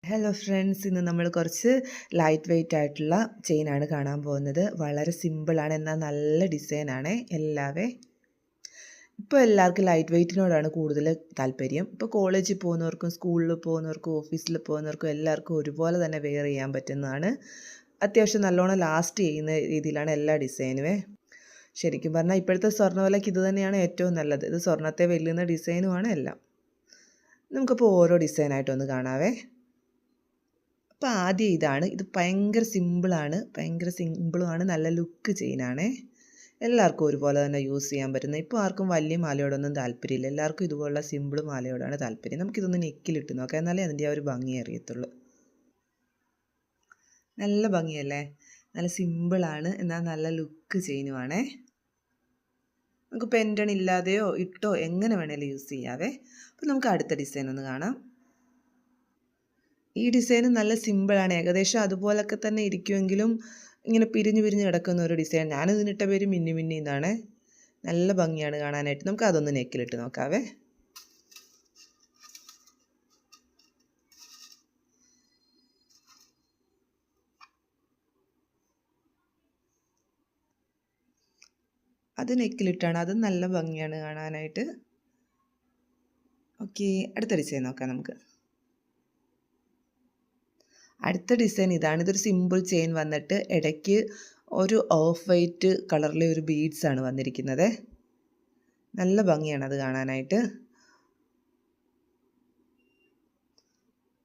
Hello friends, ഇന്ന് നമ്മൾ കുറച്ച് ലൈറ്റ് വെയ്റ്റ് ആയിട്ടുള്ള ചെയിനാണ് കാണാൻ പോകുന്നത്. വളരെ സിമ്പിളാണ്, എന്നാൽ നല്ല ഡിസൈനാണ്. ഇപ്പോൾ എല്ലാവർക്കും ലൈറ്റ് വെയ്റ്റിനോടാണ് കൂടുതൽ താല്പര്യം. ഇപ്പോൾ കോളേജിൽ പോകുന്നവർക്കും സ്കൂളിൽ പോകുന്നവർക്കും ഓഫീസിൽ പോകുന്നവർക്കും എല്ലാവർക്കും ഒരുപോലെ തന്നെ വെയർ ചെയ്യാൻ പറ്റുന്നതാണ്. അത്യാവശ്യം നല്ലോണം ലാസ്റ്റ് ചെയ്യുന്ന രീതിയിലാണ് എല്ലാ ഡിസൈനുമേ. ശരിക്കും പറഞ്ഞാൽ ഇപ്പോഴത്തെ സ്വർണ്ണവിലയ്ക്ക് ഇത് തന്നെയാണ് ഏറ്റവും നല്ലത്. ഇത് സ്വർണ്ണത്തെ വെല്ലുന്ന ഡിസൈനുമാണ് എല്ലാം. നമുക്കിപ്പോൾ ഓരോ ഡിസൈനായിട്ടൊന്ന് കാണാവേ. അപ്പോൾ ആദ്യം ഇതാണ്. ഇത് ഭയങ്കര സിമ്പിളുമാണ്, നല്ല ലുക്ക് ചെയിനാണേ. എല്ലാവർക്കും ഒരുപോലെ തന്നെ യൂസ് ചെയ്യാൻ പറ്റുന്നത്. ഇപ്പോൾ ആർക്കും വലിയ മാലയോടൊന്നും താല്പര്യമില്ല. എല്ലാവർക്കും ഇതുപോലുള്ള സിമ്പിൾ മാലയോടാണ് താല്പര്യം. നമുക്കിതൊന്ന് നെക്കിലിട്ട് നോക്കാം, എന്നാലേ അതിൻ്റെ ആ ഒരു ഭംഗി അറിയത്തുള്ളൂ. നല്ല ഭംഗിയല്ലേ? നല്ല സിമ്പിളാണ്, എന്നാൽ നല്ല ലുക്ക് ചെയിനുമാണേ. നമുക്ക് പെൻഡൺ ഇല്ലാതെയോ ഇട്ടോ എങ്ങനെ വേണേലും യൂസ് ചെയ്യാവേ. അപ്പോൾ നമുക്ക് അടുത്ത ഡിസൈൻ ഒന്ന് കാണാം. ഈ ഡിസൈൻ നല്ല സിമ്പിളാണ്, ഏകദേശം അതുപോലൊക്കെ തന്നെ ഇരിക്കുമെങ്കിലും ഇങ്ങനെ പിരിഞ്ഞ് കിടക്കുന്ന ഒരു ഡിസൈൻ. ഞാനിതിനിട്ട പേര് മിന്നി മിന്നി എന്നാണ്. നല്ല ഭംഗിയാണ് കാണാനായിട്ട്. നമുക്ക് അതൊന്ന് നെക്കിലിട്ട് നോക്കാവേ. അത് നെക്കിലിട്ടാണ്, അത് നല്ല ഭംഗിയാണ് കാണാനായിട്ട്. ഓക്കെ, അടുത്ത ഡിസൈൻ നോക്കാം നമുക്ക്. അടുത്ത ഡിസൈൻ ഇതാണ്. ഇതൊരു സിമ്പിൾ ചെയിൻ വന്നിട്ട് ഇടയ്ക്ക് ഒരു ഓഫ് വൈറ്റ് കളറിലെ ഒരു ബീഡ്സ് ആണ് വന്നിരിക്കുന്നത്. നല്ല ഭംഗിയാണ് അത് കാണാനായിട്ട്.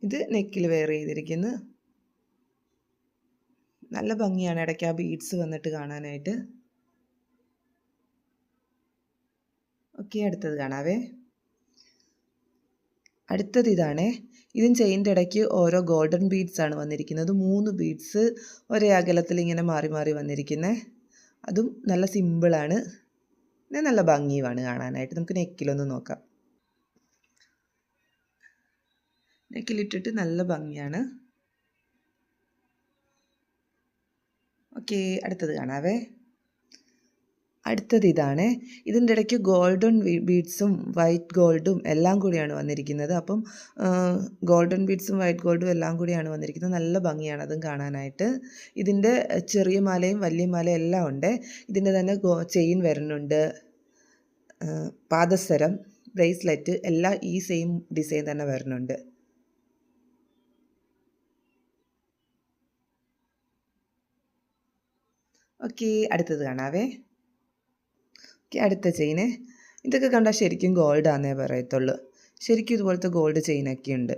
ഇത് നെക്കിൽ വെയർ ചെയ്തിരിക്കുന്നു. നല്ല ഭംഗിയാണ് ഇടയ്ക്ക് ആ ബീഡ്സ് വന്നിട്ട് കാണാനായിട്ട്. ഓക്കെ, അടുത്തത് കാണാവേ. അടുത്തത് ഇതാണേ. ഇതും ചെയിൻ്റെ ഇടയ്ക്ക് ഓരോ ഗോൾഡൻ ബീഡ്സ് ആണ് വന്നിരിക്കുന്നത്. 3 ബീഡ്സ് ഒരേ അകലത്തിൽ ഇങ്ങനെ മാറി മാറി വന്നിരിക്കുന്നത്. അതും നല്ല സിമ്പിളാണ്, നല്ല ഭംഗിയുമാണ് കാണാനായിട്ട്. നമുക്ക് നെക്കിലൊന്ന് നോക്കാം. നെക്കിലിട്ടിട്ട് നല്ല ഭംഗിയാണ്. ഓക്കെ, അടുത്തത് കാണാവേ. അടുത്തത് ഇതാണ്. ഇതിൻ്റെ ഇടയ്ക്ക് ഗോൾഡൻ ബീഡ്സും വൈറ്റ് ഗോൾഡും എല്ലാം കൂടിയാണ് വന്നിരിക്കുന്നത്. അപ്പം ഗോൾഡൻ ബീഡ്സും വൈറ്റ് ഗോൾഡും എല്ലാം കൂടിയാണ് വന്നിരിക്കുന്നത്. നല്ല ഭംഗിയാണ് അതും കാണാനായിട്ട്. ഇതിൻ്റെ ചെറിയ മാലയും വലിയ മാലയും എല്ലാം ഉണ്ട്. ഇതിൻ്റെ തന്നെ ചെയിൻ വരുന്നുണ്ട്, പാദസരം, ബ്രേസ്ലെറ്റ് എല്ലാം ഈ സെയിം ഡിസൈൻ തന്നെ വരുന്നുണ്ട്. ഓക്കെ, അടുത്തത് കാണാവേ. അടുത്ത ചെയിന് ഇതൊക്കെ കണ്ടാൽ ശരിക്കും ഗോൾഡാന്നേ പറയത്തുള്ളൂ. ശരിക്കും ഇതുപോലത്തെ ഗോൾഡ് ചെയിനൊക്കെ ഉണ്ട്.